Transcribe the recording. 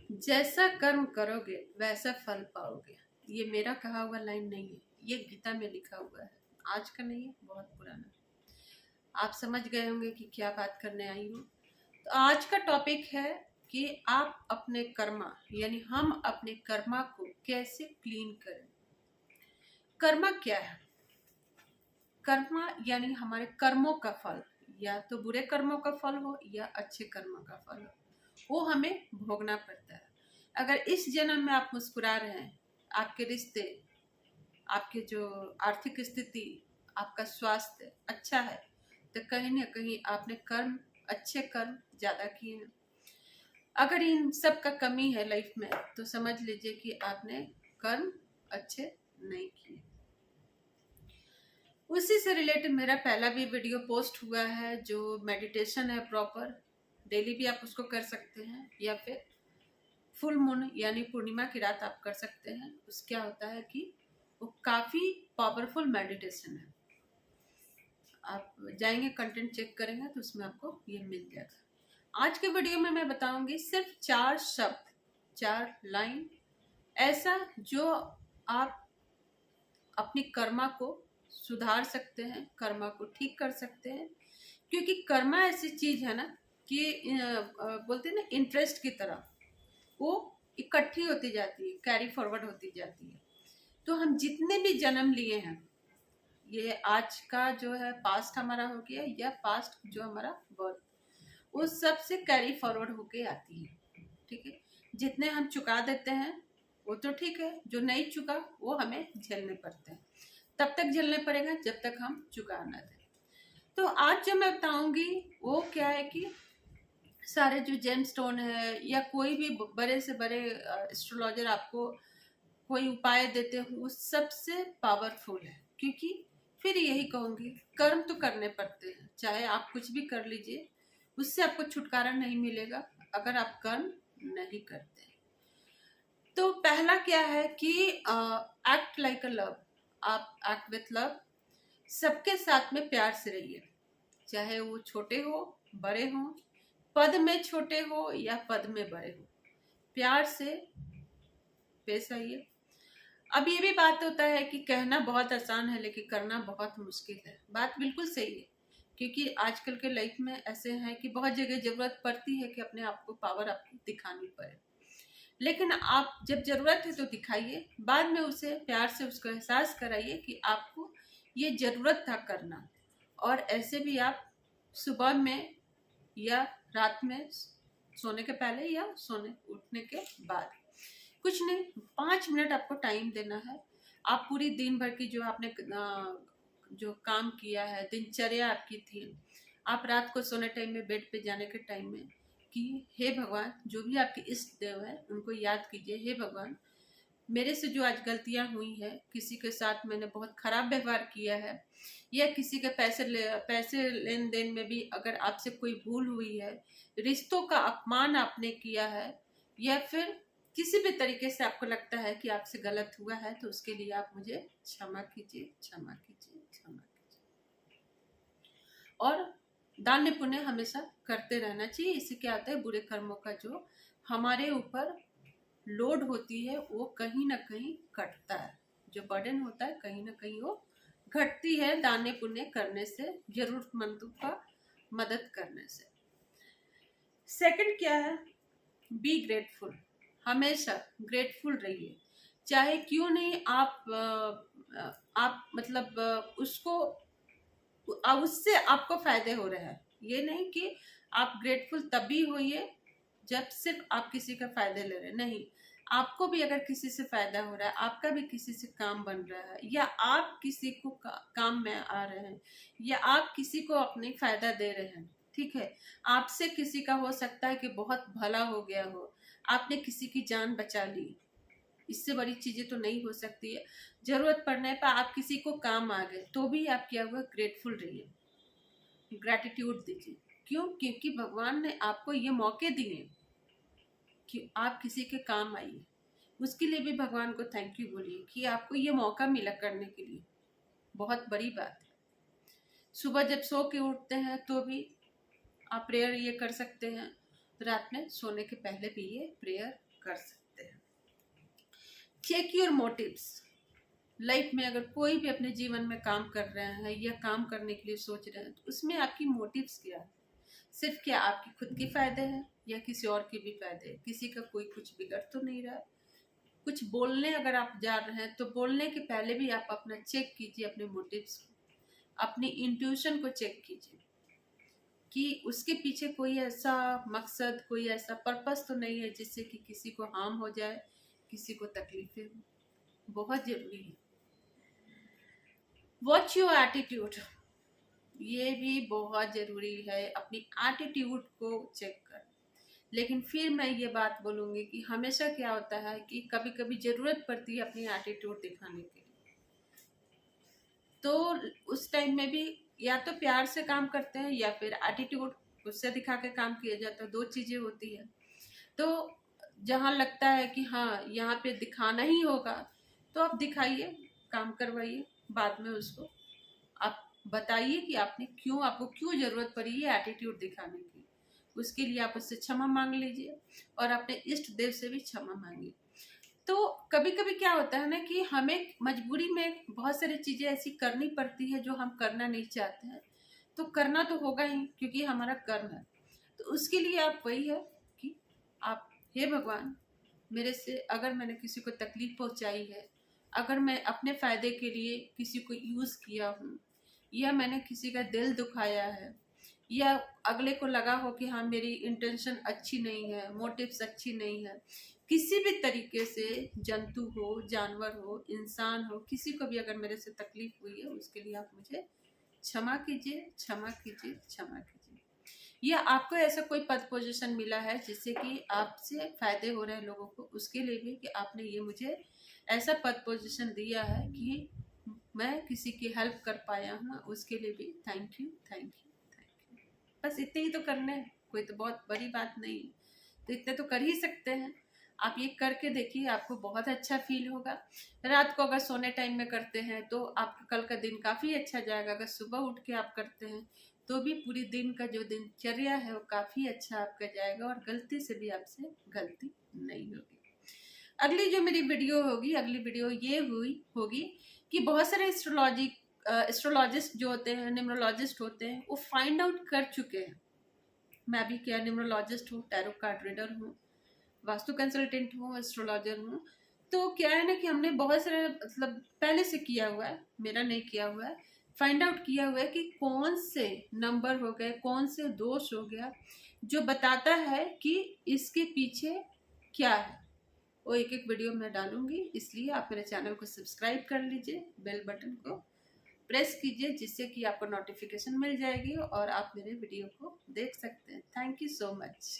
जैसा कर्म करोगे वैसा फल पाओगे। ये मेरा कहा हुआ लाइन नहीं है, ये गीता में लिखा हुआ है। आज का नहीं है, बहुत पुराना। आप समझ गए होंगे कि क्या बात करने आई हूँ। तो आज का टॉपिक है कि आप अपने कर्मा यानी हम अपने कर्मा को कैसे क्लीन करें। कर्मा क्या है? कर्मा यानी हमारे कर्मों का फल, या तो बुरे कर्मों का फल हो या अच्छे कर्मों का फल हो, वो हमें भोगना पड़ता है। अगर इस जन्म में आप मुस्कुरा रहे हैं, आपके रिश्ते, आपके जो आर्थिक स्थिति, आपका स्वास्थ्य अच्छा है, तो कहीं ना कहीं आपने कर्म, अच्छे कर्म ज्यादा किए हैं। अगर इन सब का कमी है लाइफ में, तो समझ लीजिए कि आपने कर्म अच्छे नहीं किए। उसी से रिलेटेड मेरा पहला भी वीडियो पोस्ट हुआ है, जो मेडिटेशन है प्रॉपर। डेली भी आप उसको कर सकते हैं, या फिर फुल मून यानी पूर्णिमा की रात आप कर सकते हैं। उस क्या होता है कि वो काफ़ी पावरफुल मेडिटेशन है। आप जाएंगे, कंटेंट चेक करेंगे तो उसमें आपको ये मिल जाएगा। आज के वीडियो में मैं बताऊंगी सिर्फ 4 शब्द, 4 लाइन ऐसा जो आप अपनी कर्मा को सुधार सकते हैं, कर्मा को ठीक कर सकते हैं। क्योंकि कर्मा ऐसी चीज है ना कि बोलते हैं ना, इंटरेस्ट की तरह वो इकट्ठी होती जाती है, कैरी फॉरवर्ड होती जाती है। तो हम जितने भी जन्म लिए हैं, ये आज का जो है पास्ट हमारा हो गया, या पास्ट जो हमारा बर्थ, उस सब से कैरी फॉरवर्ड होके आती है। ठीक है, जितने हम चुका देते हैं वो तो ठीक है, जो नहीं चुका वो हमें झेलने पड़ते हैं। तब तक झेलने पड़ेगा जब तक हम चुका ना दें। तो आज जो मैं बताऊंगी वो क्या है कि सारे जो जेम स्टोन है, या कोई भी बड़े से बड़े एस्ट्रोलॉजर आपको कोई उपाय देते हो, वो सबसे पावरफुल है। क्योंकि फिर यही कहूंगी, कर्म तो करने पड़ते हैं, चाहे आप कुछ भी कर लीजिए, उससे आपको छुटकारा नहीं मिलेगा अगर आप कर्म नहीं करते। तो पहला क्या है कि एक्ट लाइक अ लव। आप एक्ट विथ लव। सबके साथ में प्यार से रहिए, चाहे वो छोटे हो बड़े हो, पद में छोटे हो या पद में बड़े हो, प्यार से पेश आइए। अब ये भी बात होता है कि कहना बहुत आसान है लेकिन करना बहुत मुश्किल है। बात बिल्कुल सही है, क्योंकि आजकल के लाइफ में ऐसे हैं कि बहुत जगह जरूरत पड़ती है कि अपने आप को पावर आपको दिखानी पड़े। लेकिन आप जब जरूरत है तो दिखाइए, बाद में उसे प्यार से उसको एहसास कराइए कि आपको ये जरूरत था करना। और ऐसे भी आप सुबह में या रात में, सोने के पहले या सोने उठने के बाद, कुछ नहीं, 5 मिनट आपको टाइम देना है। आप पूरी दिन भर की जो आपने जो काम किया है, दिनचर्या आपकी थी, आप रात को सोने टाइम में, बेड पे जाने के टाइम में, कि हे भगवान, जो भी आपके इष्ट देव है उनको याद कीजिए, हे भगवान, मेरे से जो आज गलतियां हुई है, किसी के साथ मैंने बहुत खराब व्यवहार किया है, या किसी के पैसे लेन देन में भी अगर आपसे कोई भूल हुई है, रिश्तों का अपमान आपने किया है, या फिर किसी भी तरीके से आपको लगता है कि आपसे गलत हुआ है, तो उसके लिए आप मुझे क्षमा कीजिए, क्षमा कीजिए, क्षमा कीजिए। और दान पुण्य हमेशा करते रहना चाहिए। इससे क्या होता है, बुरे कर्मों का जो हमारे ऊपर लोड होती है वो कहीं ना कहीं घटता है, जो बर्डन होता है कहीं ना कहीं वो घटती है दान पुण्य करने से, जरूरतमंदों का मदद करने से। सेकंड क्या है, बी ग्रेटफुल। हमेशा ग्रेटफुल रहिए, चाहे क्यों नहीं आप मतलब उसको, उससे आपको फायदे हो रहे हैं। ये नहीं कि आप ग्रेटफुल तभी होइए जब सिर्फ आप किसी का फायदे ले रहे हैं, नहीं। आपको भी अगर किसी से फायदा हो रहा है, आपका भी किसी से काम बन रहा है, या आप किसी को काम में आ रहे हैं, या आप किसी को अपनी फायदा दे रहे हैं, ठीक है, आपसे किसी का हो सकता है कि बहुत भला हो गया हो, आपने किसी की जान बचा ली, इससे बड़ी चीजें तो नहीं हो सकती है। जरूरत पड़ने पर आप किसी को काम आ गए, तो भी आप क्या हुआ, ग्रेटफुल रहिए, ग्रैटिट्यूड दीजिए। क्यों? क्योंकि भगवान ने आपको ये मौके दिए कि आप किसी के काम आइए। उसके लिए भी भगवान को थैंक यू बोलिए कि आपको ये मौका मिला करने के लिए, बहुत बड़ी बात है। सुबह जब सो के उठते हैं तो भी आप प्रेयर ये कर सकते हैं, रात में सोने के पहले भी ये प्रेयर कर सकते हैं। Check your motives. लाइफ में अगर कोई भी अपने जीवन में काम कर रहे हैं या काम करने के लिए सोच रहे हैं, तो उसमें आपकी मोटिव्स क्या है? सिर्फ क्या आपकी खुद के फायदे हैं या किसी और के भी फायदे? किसी का कोई कुछ बिगड़ तो नहीं रहा है? कुछ बोलने अगर आप जा रहे हैं तो बोलने के पहले भी आप अपना चेक कीजिए, अपने मोटिव्स को, अपनी इंट्यूशन को चेक कीजिए कि उसके पीछे कोई ऐसा मकसद, कोई ऐसा पर्पस तो नहीं है जिससे कि किसी को हार्म हो जाए, किसी को तकलीफें हो। बहुत जरूरी है। Watch your attitude. ये भी बहुत जरूरी है, अपनी एटीट्यूड को चेक कर। लेकिन फिर मैं ये बात बोलूंगी कि हमेशा क्या होता है कि कभी कभी जरूरत पड़ती है अपनी एटीट्यूड दिखाने के लिए, तो उस टाइम में भी या तो प्यार से काम करते हैं या फिर एटीट्यूड उससे दिखा के काम किया जाता है। दो चीजें होती है। तो जहाँ लगता है कि हाँ यहाँ पे दिखाना ही होगा तो आप दिखाइए, काम करवाइए, बाद में उसको आप बताइए कि आपको क्यों जरूरत पड़ी है एटीट्यूड दिखाने की। उसके लिए आप उससे क्षमा मांग लीजिए और अपने इष्ट देव से भी क्षमा मांगिए। तो कभी कभी क्या होता है ना कि हमें मजबूरी में बहुत सारी चीजें ऐसी करनी पड़ती है जो हम करना नहीं चाहते हैं, तो करना तो होगा ही क्योंकि हमारा कर्म है। तो उसके लिए आप वही है कि आप, हे भगवान, मेरे से अगर मैंने किसी को तकलीफ पहुंचाई है, अगर मैं अपने फायदे के लिए किसी को यूज किया हूँ, या मैंने किसी का दिल दुखाया है, या अगले को लगा हो कि हाँ मेरी इंटेंशन अच्छी नहीं है, मोटिव्स अच्छी नहीं है, किसी भी तरीके से, जंतु हो, जानवर हो, इंसान हो, किसी को भी अगर मेरे से तकलीफ हुई है, उसके लिए आप मुझे क्षमा कीजिए, क्षमा कीजिए, क्षमा कीजिए। या आपको ऐसा कोई पद पोजीशन मिला है जिससे कि आपसे फायदे हो रहे हैं लोगों को, उसके लिए भी कि आपने ये मुझे ऐसा पद पोजीशन दिया है कि मैं किसी की हेल्प कर पाया हूँ, उसके लिए भी thank you, thank you, thank you. बस इतने ही तो करने हैं, कोई तो बहुत बड़ी बात नहीं, तो इतने तो कर ही सकते हैं। आप ये करके देखिए, आपको बहुत अच्छा फील होगा। रात को अगर सोने टाइम में करते हैं तो आपका कल का दिन काफ़ी अच्छा जाएगा। अगर सुबह उठ के आप करते हैं तो भी पूरी दिन का जो दिनचर्या है वो काफ़ी अच्छा आपका जाएगा और गलती से भी आपसे गलती नहीं होगी। अगली जो मेरी वीडियो होगी, अगली वीडियो ये होगी कि बहुत सारे एस्ट्रोलॉजिस्ट जो होते हैं, न्यूमरोलॉजिस्ट होते हैं, वो फाइंड आउट कर चुके हैं। मैं भी क्या न्यूमरोलॉजिस्ट हूँ, टैरो कार्ड रीडर हूँ, वास्तु कंसल्टेंट हूँ, एस्ट्रोलॉजर हूँ। तो क्या है ना कि हमने बहुत सारे मतलब पहले से किया हुआ है, मेरा नहीं किया हुआ है, फाइंड आउट किया हुआ है कि कौन से नंबर हो गए, कौन से दोष हो गया जो बताता है कि इसके पीछे क्या है। वो एक एक वीडियो में डालूंगी, इसलिए आप मेरे चैनल को सब्सक्राइब कर लीजिए, बेल बटन को प्रेस कीजिए, जिससे कि आपको नोटिफिकेशन मिल जाएगी और आप मेरे वीडियो को देख सकते हैं। Thank you so much.